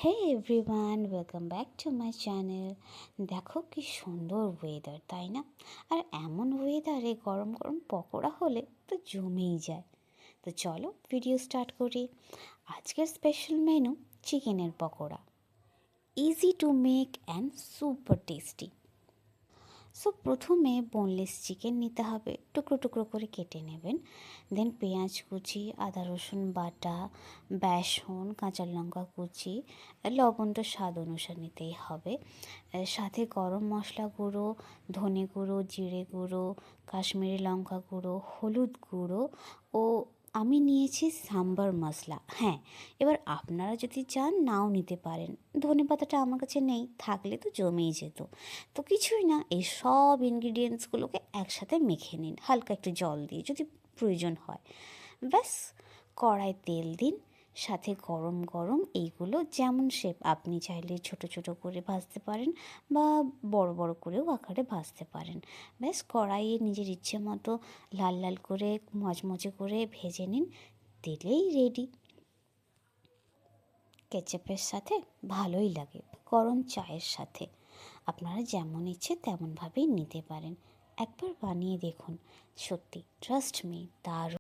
Hey everyone, welcome back to my channel. দেখো কি সুন্দর ওয়েদার, তাই না? আর এমন ওয়েদারে গরম গরম পকোড়া হলে তো জমেই যায়। তো চলো ভিডিও স্টার্ট করি। আজকের স্পেশাল মেনু চিকেনের pakora, easy to make and super tasty. So প্রথমে বোনলেস চিকেন নিতে হবে, টুকরো টুকরো করে কেটে নেবেন। দেন পেঁয়াজ কুচি, আদা রসুন বাটা, বেসন, কাঁচা লঙ্কা কুচি, লবণ তো স্বাদ অনুসারে নিতেই হবে। সাথে গরম মশলা গুঁড়ো, ধনে গুঁড়ো, জিরে গুঁড়ো, কাশ্মীরি লঙ্কা গুঁড়ো, হলুদ গুঁড়ো ও আমি নিয়েছি সাম্বার মশলা। হ্যাঁ, এবার আপনারা যদি চান নাও নিতে পারেন। ধনেপাতাটা আমার কাছে নেই, থাকলে তো জমেই যেত। তো কিছুই না, এই সব ইনগ্রিডিয়েন্টসগুলোকে একসাথে মেখে নিন হালকা একটু জল দিয়ে যদি প্রয়োজন হয়। ব্যাস, কড়ায় তেল দিন, সাথে গরম গরম এইগুলো যেমন শেপ, আপনি চাইলে ছোট ছোট করে ভাজতে পারেন বা বড় বড় করেও আকারে ভাজতে পারেন। ব্যাস কড়াইয়ে নিজের ইচ্ছে মতো লাল লাল করে মচমচে করে ভেজে নিন, দিলেই রেডি। কেচাপের সাথে ভালোই লাগে, গরম চায়ের সাথে। আপনারা যেমন ইচ্ছে তেমনভাবেই নিতে পারেন। একবার বানিয়ে দেখুন, সত্যি ট্রাস্ট মি, দারুণ।